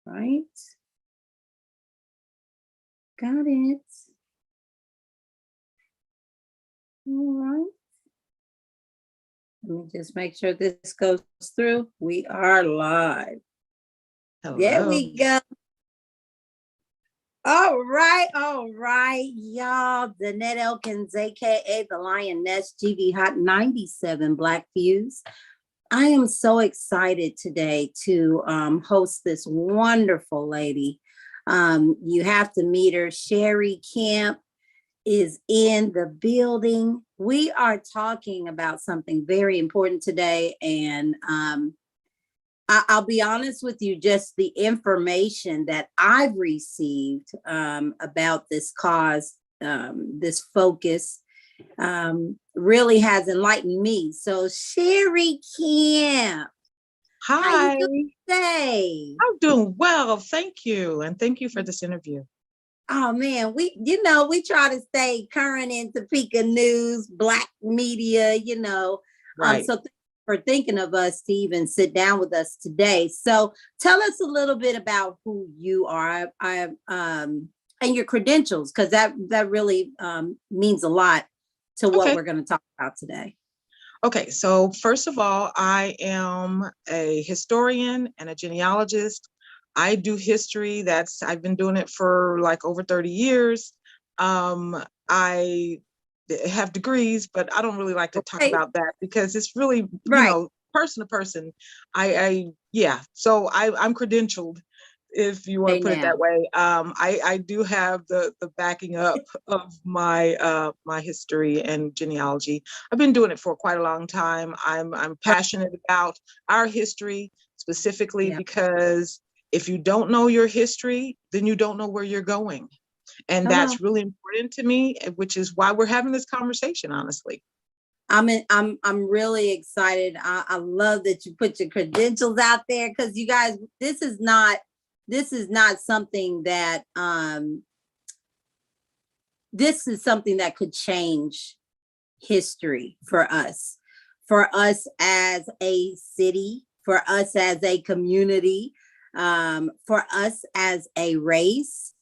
right. Got it. All right. Let me just make sure this goes through. We are live. There Hello. we go. All right, y'all. Danette Elkins, aka the Lioness, GVHot 97 Black Views. I am so excited today to host this wonderful lady. You have to meet her. Sherry Camp is in the building. We are talking about something very important today, and I'll be honest with you, just the information that I've received about this cause, this focus, really has enlightened me. So Sherry Camp, how Hi. you doing today? I'm doing well. Thank you. And thank you for this interview. Oh man, we try to stay current in Topeka news, Black media, Right. So for thinking of us to even sit down with us today. So tell us a little bit about who you are, and your credentials, because that really means a lot to what Okay. we're going to talk about today. Okay. So first of all, I am a historian and a genealogist. I do history. I've been doing it for like over 30 years. I have degrees, but I don't really like to talk about that because it's really, person to person. So I'm credentialed, if you want to put it that way. I do have the backing up of my my history and genealogy. I've been doing it for quite a long time. I'm passionate about our history specifically because if you don't know your history, then you don't know where you're going. And that's really important to me, which is why we're having this conversation, honestly. I'm really excited. I love that you put your credentials out there, because you guys, this is not something that this is something that could change history for us as a city, for us as a community, for us as a race,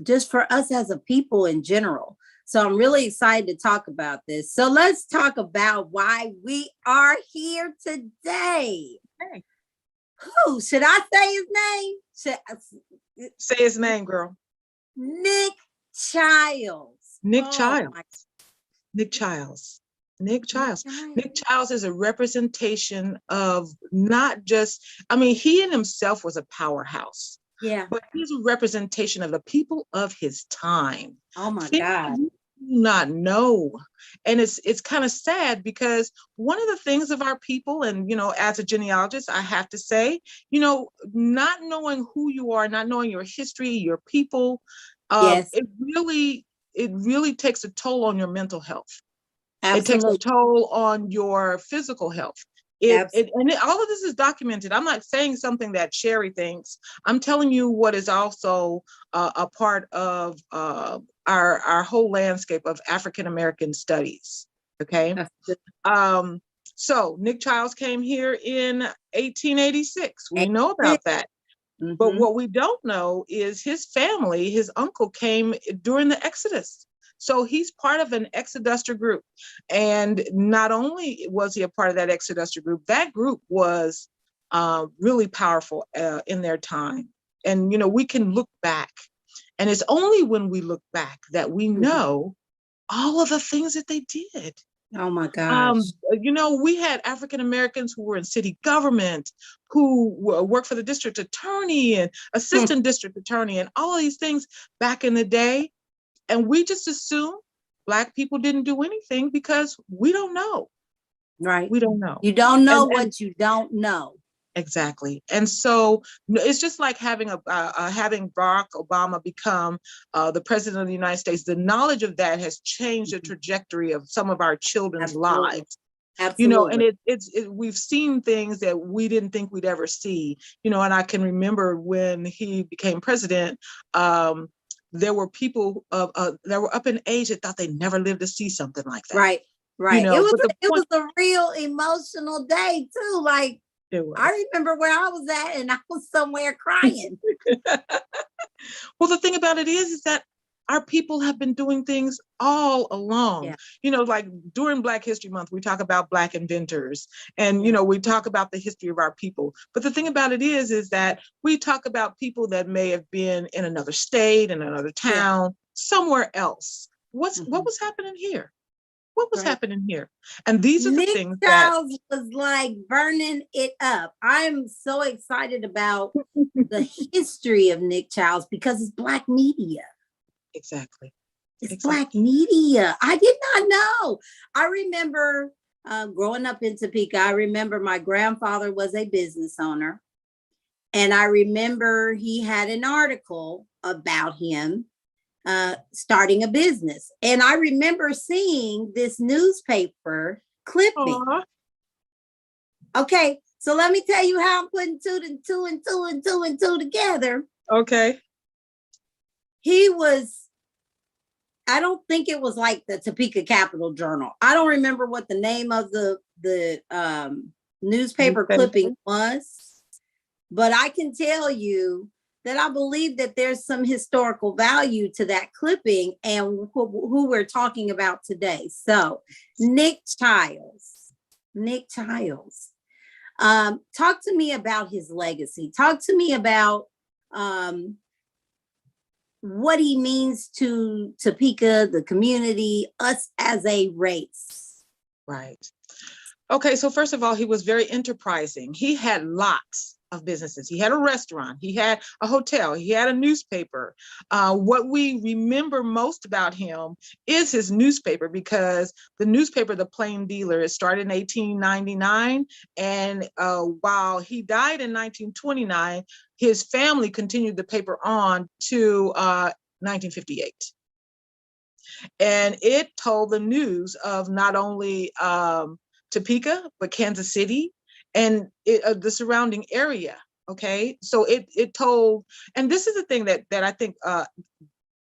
just for us as a people in general. So I'm really excited to talk about this. So let's talk about why we are here today. Okay. Who should I say his name? Say his name, girl. Nick Childs. Nick Childs. Nick Childs. Nick Childs. Nick Childs is a representation of not just, he in himself was a powerhouse. Yeah. But he's a representation of the people of his time. Oh my God. You do not know. And it's kind of sad, because one of the things of our people, and as a genealogist, I have to say, not knowing who you are, not knowing your history, your people, it really takes a toll on your mental health. Absolutely. It takes a toll on your physical health. All of this is documented. I'm not saying something that Sherry thinks. I'm telling you what is also a part of our whole landscape of African-American studies. Okay. So Nick Childs came here in 1886. We know about that. Mm-hmm. But what we don't know is his family, his uncle, came during the Exodus. So he's part of an exoduster group. And not only was he a part of that exoduster group, that group was really powerful in their time. And, we can look back. And it's only when we look back that we know all of the things that they did. Oh my gosh. We had African Americans who were in city government, who worked for the district attorney and assistant district attorney and all of these things back in the day. And we just assume Black people didn't do anything because we don't know. Right. We don't know. You don't know what you don't know. Exactly. And so it's just like having having Barack Obama become the president of the United States. The knowledge of that has changed the trajectory of some of our children's lives. Absolutely. And we've seen things that we didn't think we'd ever see. And I can remember when he became president, there were people that were up in age that thought they'd never live to see something like that. Right. It was a real emotional day too. Like, It was. I remember where I was at, and I was somewhere crying. Well, the thing about it is that our people have been doing things all along. Yeah. You know, like during Black History Month, we talk about Black inventors, and Yeah. we talk about the history of our people. But the thing about it is that we talk about people that may have been in another state, in another Yeah. town, somewhere else. What Mhm. was happening here? What was Right. happening here? And these are the Nick things that Childs was like burning it up. I'm so excited about the history of Nick Childs because it's Black media. exactly. It's Black Exactly. media. I did not know. I remember growing up in Topeka, I remember my grandfather was a business owner. And I remember he had an article about him starting a business. And I remember seeing this newspaper clipping. Aw. Okay, so let me tell you how I'm putting two and two and two and two and two together. Okay. He was, I don't think it was like the Topeka Capital Journal. I don't remember what the name of the newspaper clipping was, but I can tell you that I believe that there's some historical value to that clipping and who we're talking about today. So Nick Childs. Talk to me about his legacy. Talk to me about what he means to Topeka, the community, us as a race. Right. Okay, so first of all, he was very enterprising. He had lots of businesses. He had a restaurant, he had a hotel, he had a newspaper. What we remember most about him is his newspaper, because the newspaper, The Plain Dealer, it started in 1899. And while he died in 1929, his family continued the paper on to 1958. And it told the news of not only Topeka, but Kansas City and the surrounding area. Okay, so it told, and this is the thing that I think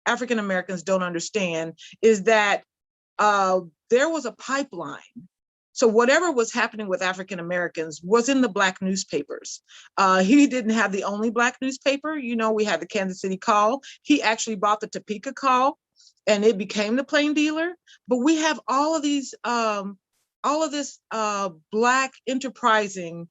African Americans don't understand, is that there was a pipeline. So whatever was happening with African Americans was in the Black newspapers. He didn't have the only Black newspaper. We had the Kansas City Call. He actually bought the Topeka Call, and it became the Plain Dealer. But we have all of this Black enterprising,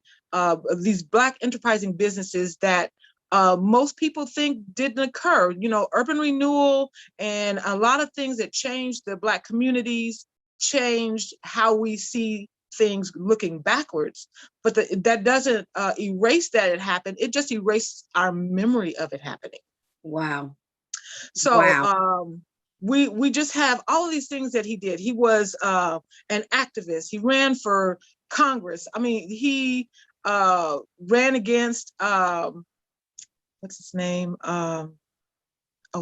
businesses that most people think didn't occur. Urban renewal and a lot of things that changed the Black communities, changed how we see things looking backwards. But that doesn't erase that it happened. It just erased our memory of it happening. Wow. So wow. We just have all of these things that he did. He was an activist. He ran for Congress. I mean, he ran against what's his name? Oh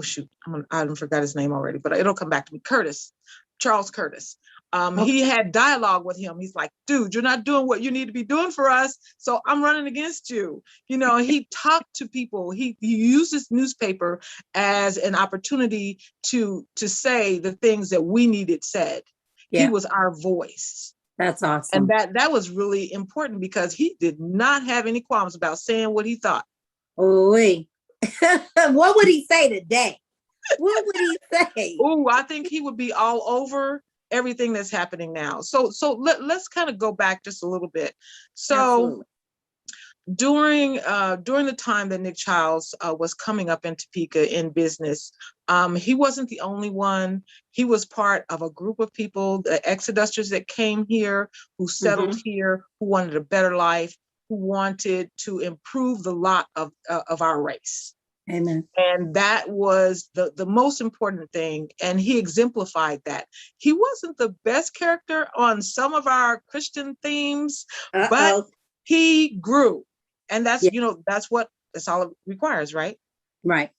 shoot, I forgot his name already, but it'll come back to me. Charles Curtis. Okay. He had dialogue with him. He's like, dude, you're not doing what you need to be doing for us, so I'm running against you. He talked to people. He used his newspaper as an opportunity to say the things that we needed said. Yeah. He was our voice. That's awesome. And that was really important, because he did not have any qualms about saying what he thought. Oh, what would he say today? What would he say? Oh, I think he would be all over everything that's happening now. So let's kind of go back just a little bit. So absolutely. During the time that Nick Childs was coming up in Topeka in business, he wasn't the only one. He was part of a group of people, the exodusters that came here, who settled here, who wanted a better life, who wanted to improve the lot of our race. Amen. And that was the most important thing. And he exemplified that. He wasn't the best character on some of our Christian themes, but he grew. And that's, that's all it requires, right? Right.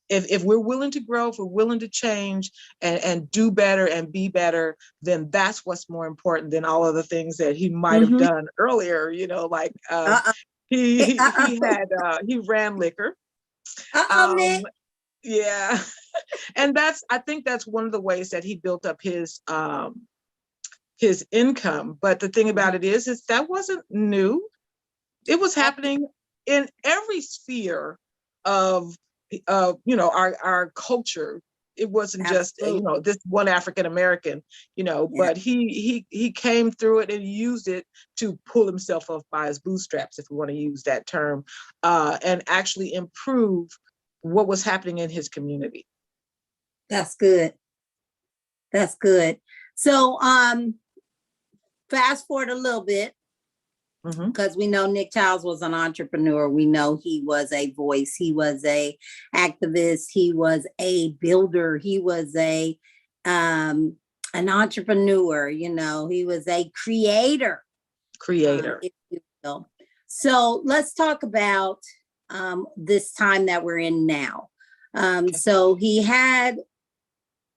If we're willing to grow, if we're willing to change and do better and be better, then that's what's more important than all of the things that he might have done earlier. Like he ran liquor. Yeah. And I think that's one of the ways that he built up his income. But the thing about it is that wasn't new. It was happening in every sphere of our culture. It wasn't just Absolutely. this one African American, Yeah, but he came through it and used it to pull himself up by his bootstraps, if we want to use that term, and actually improve what was happening in his community. that's good. That's good. So fast forward a little bit, Mm-hmm. because we know Nick Childs was an entrepreneur. We know he was a voice. He was a activist. He was a builder. He was a an entrepreneur. He was a creator, Creator. if you will. So let's talk about this time that we're in now. Okay. So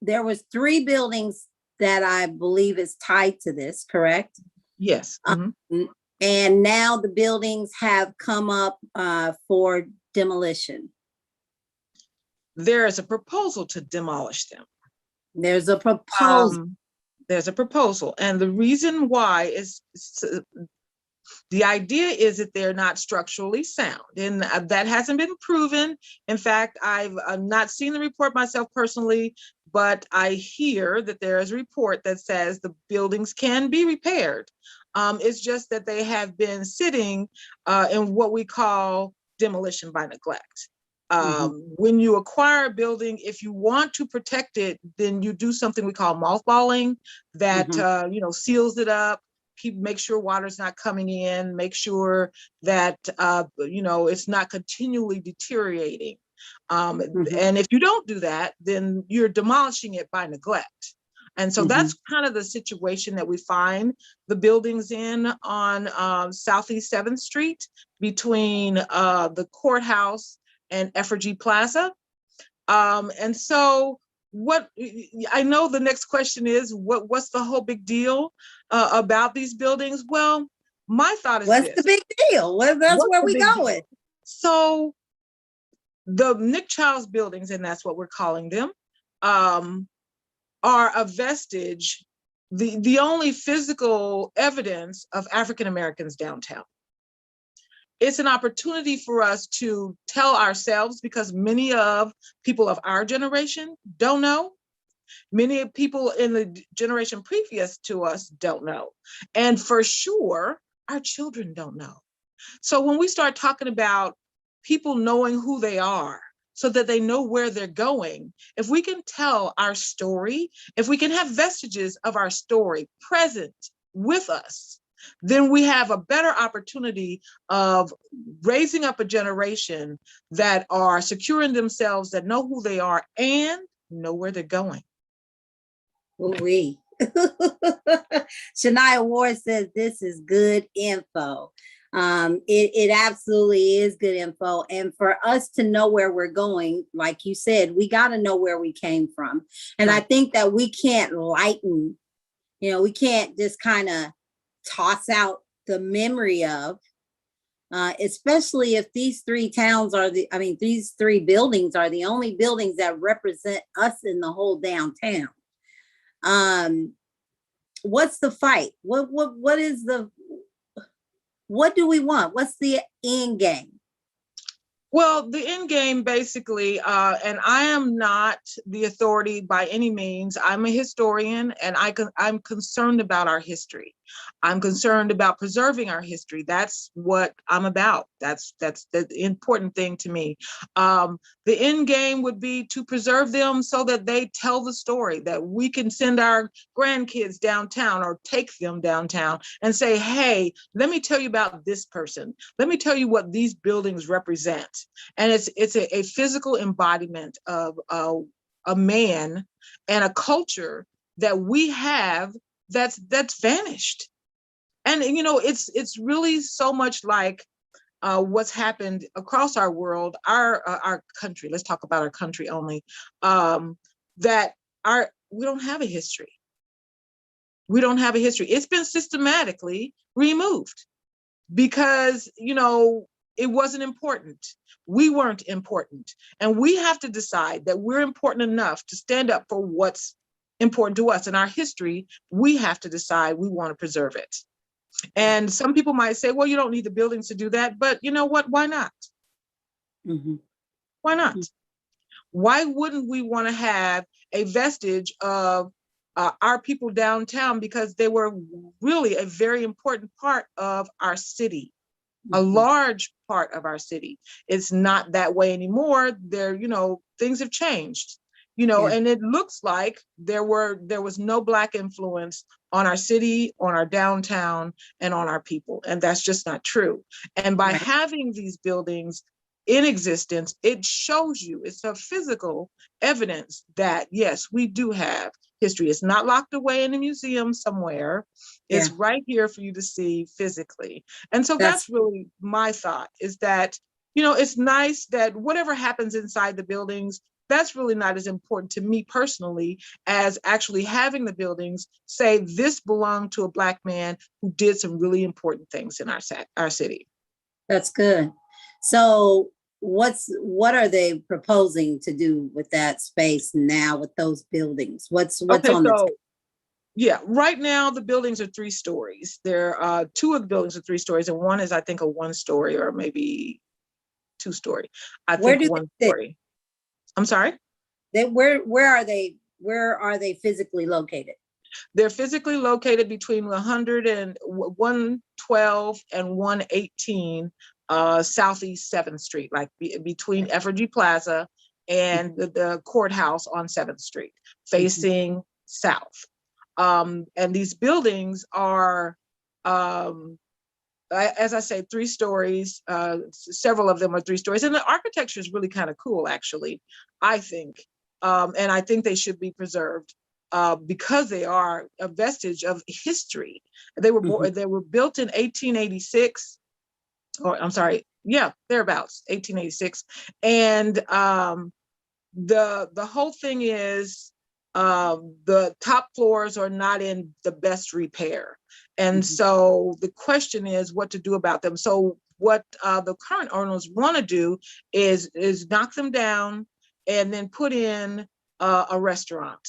there was 3 buildings that I believe is tied to this, correct? Yes. Mm-hmm. And now the buildings have come up for demolition. There is a proposal to demolish them. There's a proposal. There's a proposal, and the reason why is the idea is that they're not structurally sound, and that hasn't been proven. In fact, I've not seen the report myself personally, but I hear that there is a report that says the buildings can be repaired. It's just that they have been sitting in what we call demolition by neglect. When you acquire a building, if you want to protect it, then you do something we call mothballing that seals it up, make sure water's not coming in, make sure that it's not continually deteriorating. And if you don't do that, then you're demolishing it by neglect. And so that's kind of the situation that we find the buildings in on Southeast 7th Street between the courthouse and Effigy Plaza. And so what I know the next question is, what's the whole big deal about these buildings? Well, my thought is What's the big deal? That's where we going. So the Nick Childs buildings, and that's what we're calling them, are a vestige, the only physical evidence of African Americans downtown. It's an opportunity for us to tell ourselves, because many of people of our generation don't know. Many people in the generation previous to us don't know. And for sure, our children don't know. So when we start talking about people knowing who they are so that they know where they're going, if we can tell our story, if we can have vestiges of our story present with us, then we have a better opportunity of raising up a generation that are secure in themselves, that know who they are and know where they're going. Ooh-wee. Shania Ward says this is good info. It absolutely is good info. And for us to know where we're going, like you said, we got to know where we came from. And I think that we can't lighten, we can't just kind of toss out the memory of, especially if these 3 towns are these 3 buildings are the only buildings that represent us in the whole downtown. What's the fight? What do we want? What's the end game? Well, the end game basically, and I am not the authority by any means. I'm a historian, and I'm concerned about our history. I'm concerned about preserving our history. That's what I'm about. That's the important thing to me. The end game would be to preserve them so that they tell the story, that we can send our grandkids downtown or take them downtown and say, hey, let me tell you about this person. Let me tell you what these buildings represent. And it's a physical embodiment of a man and a culture that we have that's vanished. And it's really so much like what's happened across our world, our country. Let's talk about our country only. That we don't have a history. We don't have a history. It's been systematically removed because it wasn't important. We weren't important. And we have to decide that we're important enough to stand up for what's important to us. In our history, we have to decide we want to preserve it. And some people might say, well, you don't need the buildings to do that. But you know what? Why not? Mhm. Why not? Why wouldn't we want to have a vestige of our people downtown, because they were really a very important part of our city, a large part of our city. It's not that way anymore. There, things have changed, Yeah. and it looks like there was no Black influence on our city, on our downtown, and on our people. And that's just not true. And by Right. having these buildings in existence, it shows you, it's a physical evidence that yes, we do have history. It's not locked away in a museum somewhere. Yeah. It's right here for you to see physically. And so That's that's really my thought, is that, it's nice that whatever happens inside the buildings, that's really not as important to me personally as actually having the buildings say this belonged to a Black man who did some really important things in our city. that's good. So what are they proposing to do with that space now with those buildings? What's Okay, on the so yeah, right now the buildings are 3 stories. There are 2 of the buildings are 3 stories, and one is, I think, a 1 story or maybe 2 story. I Where think do 1 they sit? story. I'm sorry? Where are they physically located? They're physically located between 100 and 112 and 118 Southeast 7th Street, like between Effigy Plaza and the courthouse on 7th Street, facing south. And these buildings are, as I say, 3 stories. Several of them are 3 stories. And the architecture is really kind of cool, actually, I think. And I think they should be preserved. Because they are a vestige of history. They were built in 1886, or I'm sorry, yeah, thereabouts, 1886. And the whole thing is the top floors are not in the best repair. And so the question is what to do about them. So what the current owners want to do is knock them down and then put in a restaurant.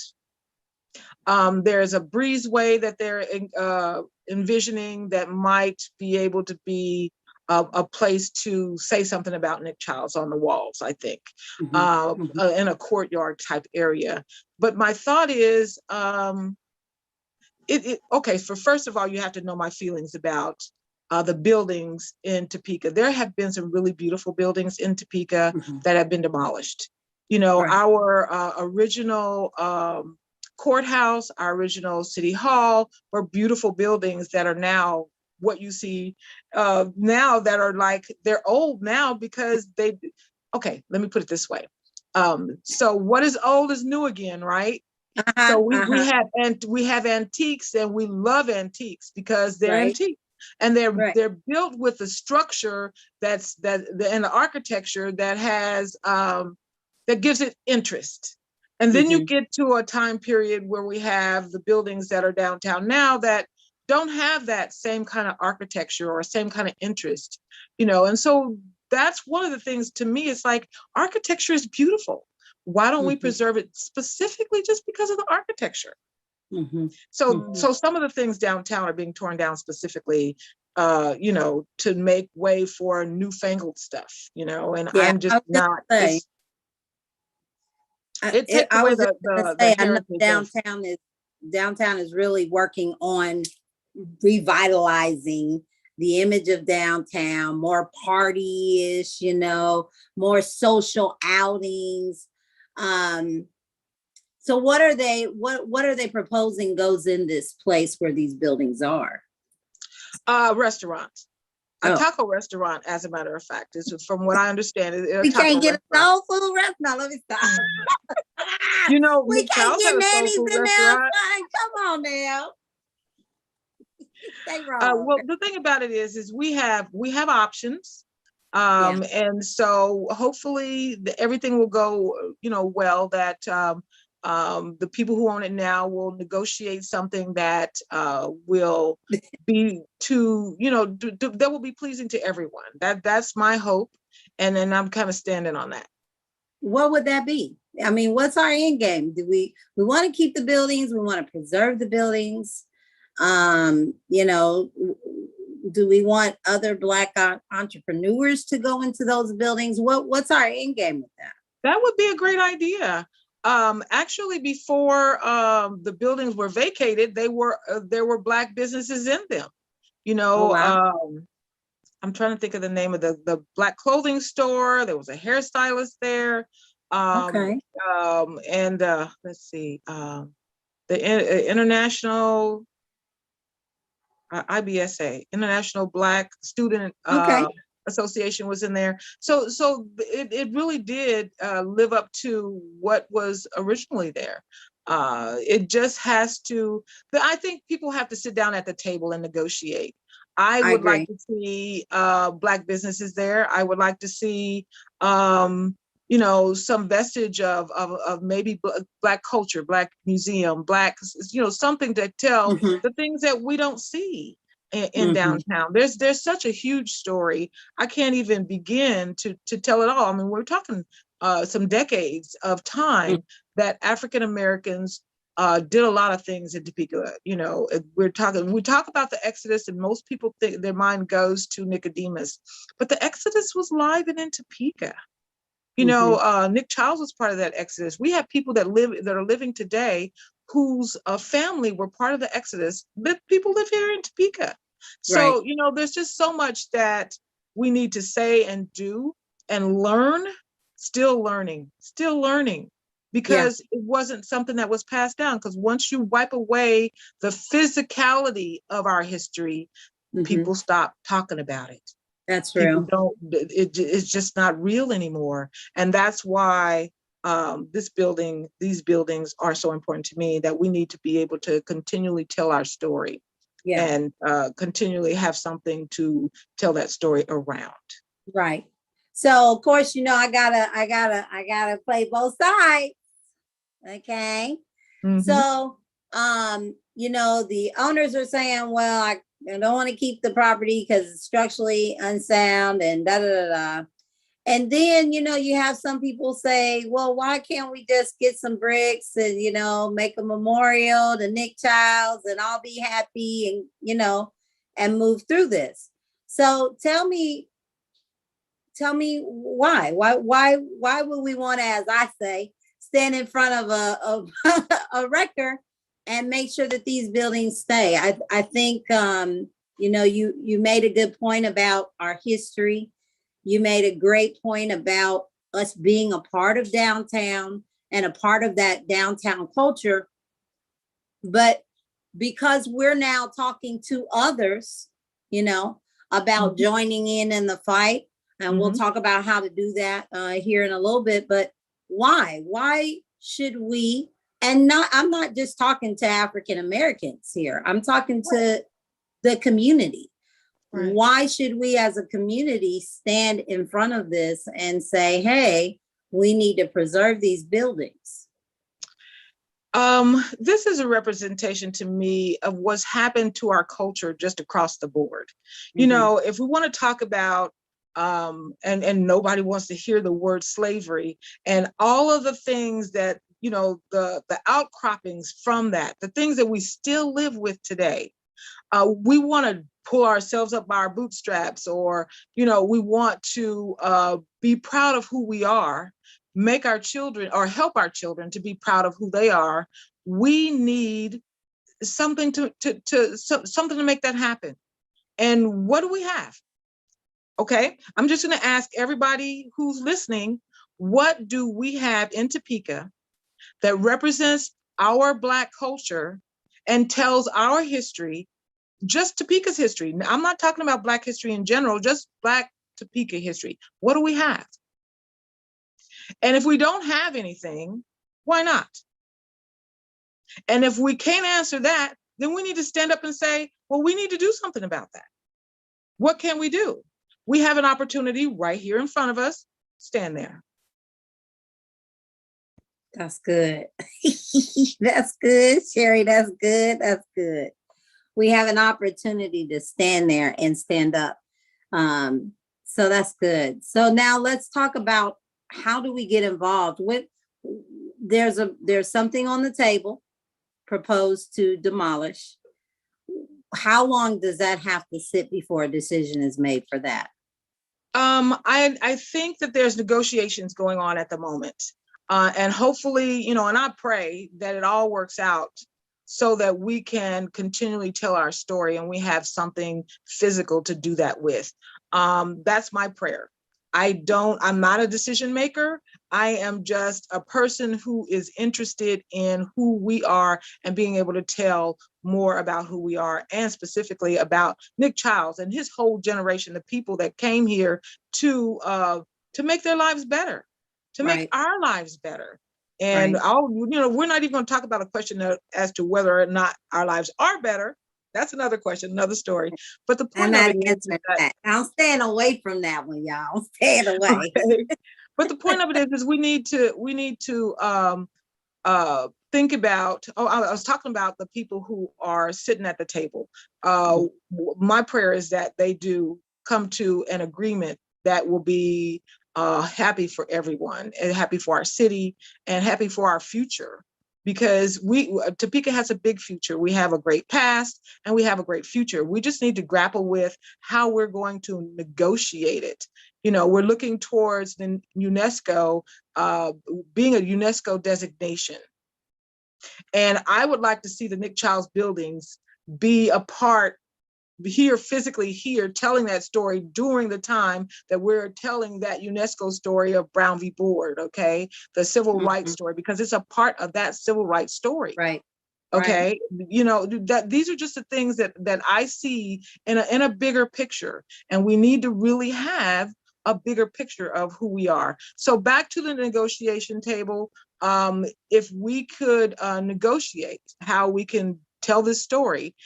There's a breezeway that they're envisioning that might be able to be a place to say something about Nick Childs on the walls, I think, in a courtyard type area. But my thought is, okay, so first of all, you have to know my feelings about the buildings in Topeka. There have been some really beautiful buildings in Topeka that have been demolished. Right. Our original courthouse, our original city hall were beautiful buildings that are now what you see now, that are like, they're old now because okay, let me put it this way. So what is old is new again, right? So we have antiques, and we love antiques because they're Right. antique, and they're Right. they're built with a structure and the architecture that has that gives it interest. And then you get to a time period where we have the buildings that are downtown now that don't have that same kind of architecture or same kind of interest, and so that's one of the things to me. It's like, architecture is beautiful. Why don't we preserve it specifically just because of the architecture? So some of the things downtown are being torn down specifically, to make way for newfangled stuff, and Yeah, I'm just I was gonna not. say, It takes I away was just gonna the say, I know heritage of. downtown is really working on revitalizing the image of downtown, more party-ish, more social outings. Um, so what are they proposing goes in this place where these buildings are? Restaurants. A Oh, taco restaurant, as a matter of fact, is, from what I understand, a we taco can't get a restaurant. soul food restaurant. No, let me stop. We Nick can't Childs get had a soul nannies food in there. restaurant. Come on now. They wrong. Well, the thing about it is we have options, Yeah. and so hopefully everything will go, well. That the people who own it now will negotiate something that will be that will be pleasing to everyone. That's my hope, and then I'm kind of standing on that. What would that be? I mean, what's our end game? Do we want to keep the buildings? We want to preserve the buildings? You know, do we want other Black entrepreneurs to go into those buildings? What's our end game with that? That would be a great idea. Actually, before the buildings were vacated, there were Black businesses in them. You Oh, know, wow. I'm trying to think of the name of the Black clothing store. There was a hairstylist there. Okay. And let's see, the International IBSA, International Black Student Okay. Association was in there. So it really did live up to what was originally there. It just has to, but I think people have to sit down at the table and negotiate. I I would like agree. to see Black businesses there. I would like to see you know, some vestige of maybe Black culture, Black museum, Black, you know, something to tell Hmm. the things that we don't see in Hmm. downtown. There's such a huge story. I can't even begin to tell it all. I mean, we're talking some decades of time that African Americans did a lot of things in Topeka. You know, we talk about the Exodus, and most people think their mind goes to Nicodemus, but the Exodus was live and in Topeka. You Hmm. know, Nick Childs was part of that Exodus. We have people that are living today whose family were part of the Exodus. But people live here in Topeka. Right. So, you know, there's just so much that we need to say and do and learn, still learning, Yeah. because it wasn't something that was passed down. Because once you wipe away the physicality of our history, Hmm. people stop talking about it. That's People real. don't, it's just not real anymore. And that's why these buildings are so important to me, that we need to be able to continually tell our story Yeah. and continually have something to tell that story around. Right. So of course, you know, I gotta play both sides. Okay. Mm-hmm. So, you know, the owners are saying, well, I don't want to keep the property because it's structurally unsound and da da da da. And then, you know, you have some people say, well, why can't we just get some bricks and, you know, make a memorial to Nick Childs and I'll be happy and, you know, and move through this. So tell me why would we want to, as I say, stand in front of a wrecker and make sure that these buildings stay? I think you know, you made a good point about our history. You made a great point about us being a part of downtown and a part of that downtown culture. But because we're now talking to others, you know, about Mm-hmm. joining in the fight, and we'll Mm-hmm. talk about how to do that here in a little bit. But why should we? And not, I'm not just talking to African Americans here, I'm talking Right. to the community. Right. Why should we as a community stand in front of this and say, hey, we need to preserve these buildings? This is a representation to me of what's happened to our culture just across the board. You Mm-hmm. know, if we want to talk about and nobody wants to hear the word slavery and all of the things that, you know, the outcroppings from that, the things that we still live with today. We want to pull ourselves up by our bootstraps, or, you know, we want to be proud of who we are, make our children or help our children to be proud of who they are. We need something something to make that happen. And what do we have? Okay, I'm just going to ask everybody who's listening, what do we have in Topeka that represents our Black culture and tells our history, just Topeka's history? I'm not talking about Black history in general, just Black Topeka history. What do we have? And if we don't have anything, why not? And if we can't answer that, then we need to stand up and say, well, we need to do something about that. What can we do? We have an opportunity right here in front of us. Stand there. That's good. That's good, Sherry. That's good. That's good. We have an opportunity to stand there and stand up. So that's good. So now let's talk about, how do we get involved with? There's something on the table proposed to demolish. how long does that have to sit before a decision is made for that? I think that there's negotiations going on at the moment. And hopefully, and I pray that it all works out so that we can continually tell our story and we have something physical to do that with. That's my prayer. I'm not a decision maker. I am just a person who is interested in who we are and being able to tell more about who we are, and specifically about Nick Childs and his whole generation, the people that came here to make their lives better, to make our lives better. And we're not even going to talk about a question as to whether or not our lives are better. That's another question, another story. But the point of it is that I'm staying away from that one, y'all. I'm staying away. Okay. But the point of it is we need to think about. Oh, I was talking about the people who are sitting at the table. My prayer is that they do come to an agreement that will be happy for everyone, and happy for our city, and happy for our future. Because Topeka has a big future. We have a great past and we have a great future. We just need to grapple with how we're going to negotiate it. We're looking towards the UNESCO being a UNESCO designation. And I would like to see the Nick Childs buildings be a part here, physically here, telling that story during the time that we're telling that UNESCO story of Brown v. Board, okay? The civil rights story, because it's a part of that civil rights story. Right. Okay. That these are just the things that I see in a bigger picture. And we need to really have a bigger picture of who we are. So back to the negotiation table. If we could negotiate how we can tell this story,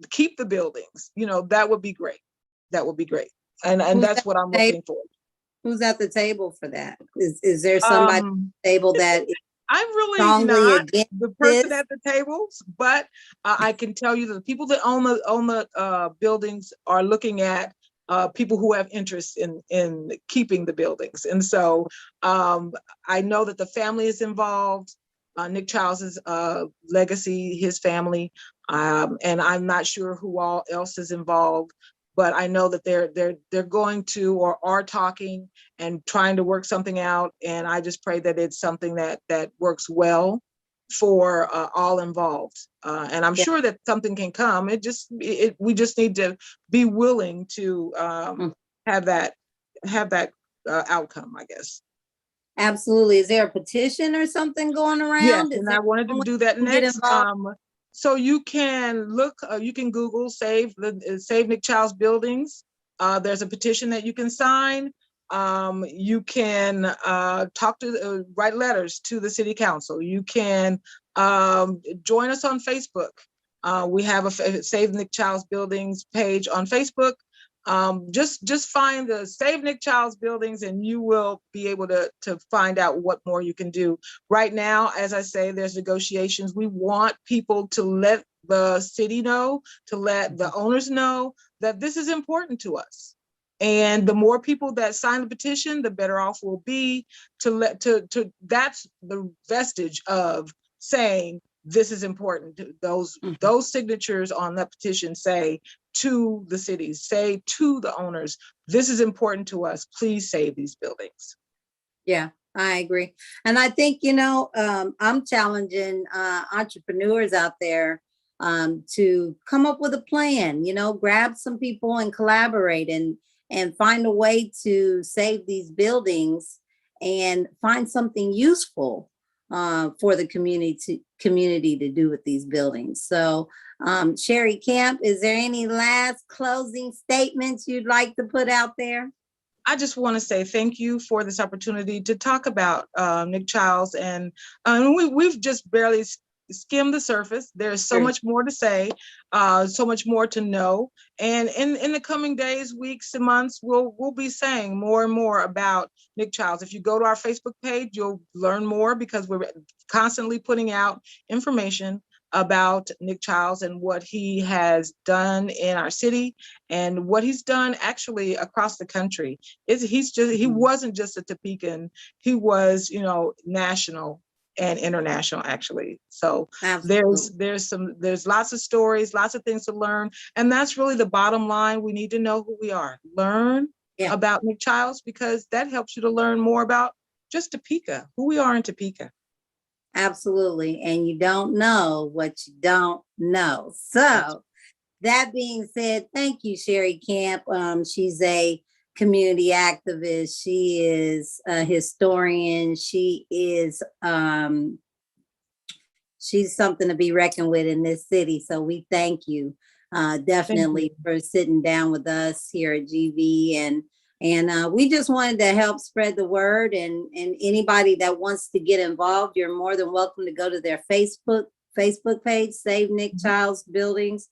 keep the buildings, that would be great. That would be great. And that's what I'm looking for. Who's at the table for that? Is there somebody at the table that I'm really not the person at the tables, but I can tell you that the people that own the buildings are looking at people who have interest in keeping the buildings. And so I know that the family is involved. Nick Childs' legacy, his family, and I'm not sure who all else is involved, but I know that they're going to or are talking and trying to work something out. And I just pray that it's something that works well for all involved. And I'm sure that something can come. We just need to be willing to have that outcome, I guess. Absolutely. Is there a petition or something going around? Yes, and I wanted to do that next. So you can look, you can Google Save Nick Childs Buildings. There's a petition that you can sign. You can write letters to the city council. You can join us on Facebook. We have a Save Nick Childs Buildings page on Facebook. Just find the Save Nick Childs Buildings and you will be able to find out what more you can do. Right now, as I say, there's negotiations. We want people to let the city know, to let the owners know that this is important to us. And the more people that sign the petition, the better off we'll be. That's the vestige of saying this is important. Those signatures on that petition say to the cities, say to the owners, this is important to us. Please save these buildings. Yeah, I agree. And I think, I'm challenging entrepreneurs out there to come up with a plan, grab some people and collaborate and find a way to save these buildings and find something useful for the community to do with these buildings. So Sherry Camp, is there any last closing statements you'd like to put out there? I just want to say thank you for this opportunity to talk about Nick Childs, and we've just barely skimmed the surface. There's so much more to say, so much more to know, and in the coming days, weeks, and months, we'll be saying more and more about Nick Childs. If you go to our Facebook page, you'll learn more because we're constantly putting out information about Nick Childs and what he has done in our city and what he's done actually across the country. He wasn't just a Topekan, he was, national. and international, actually. So Absolutely. there's lots of stories, lots of things to learn. And that's really the bottom line. We need to know who we are. Learn Yeah, about McChilds, because that helps you to learn more about just Topeka, who we are in Topeka. absolutely. And you don't know what you don't know. That's So that being said, thank you, Sherry Camp. She's a community activist. She is a historian. She's something to be reckoned with in this city. So we thank you Thank you. definitely for sitting down with us here at GV, and we just wanted to help spread the word, and anybody that wants to get involved, you're more than welcome to go to their Facebook page, Save Nick Child's Buildings.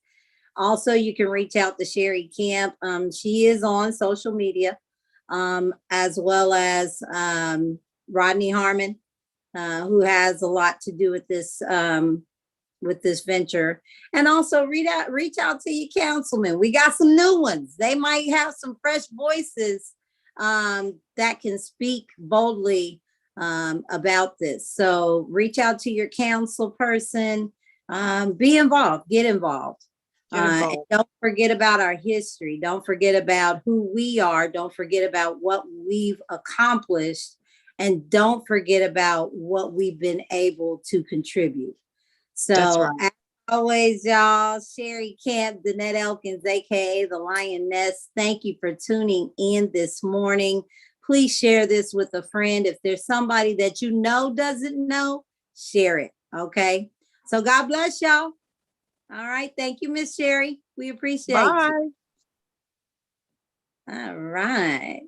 Also, you can reach out to Sherry Camp. She is on social media, as well as Rodney Harmon, who has a lot to do with this venture. And also reach out to your councilman. We got some new ones. They might have some fresh voices that can speak boldly about this. So reach out to your council person. Be involved. Get involved. Get And involved. don't forget about our history. Don't forget about who we are. Don't forget about what we've accomplished. And don't forget about what we've been able to contribute. That's So, right. as always, y'all, Sherry Camp, Danette Elkins, aka the Lioness, thank you for tuning in this morning. Please share this with a friend. If there's somebody that you know doesn't know, share it. Okay. So, God bless y'all. All right. Thank you, Miss Sherry. We appreciate you. Bye. All right.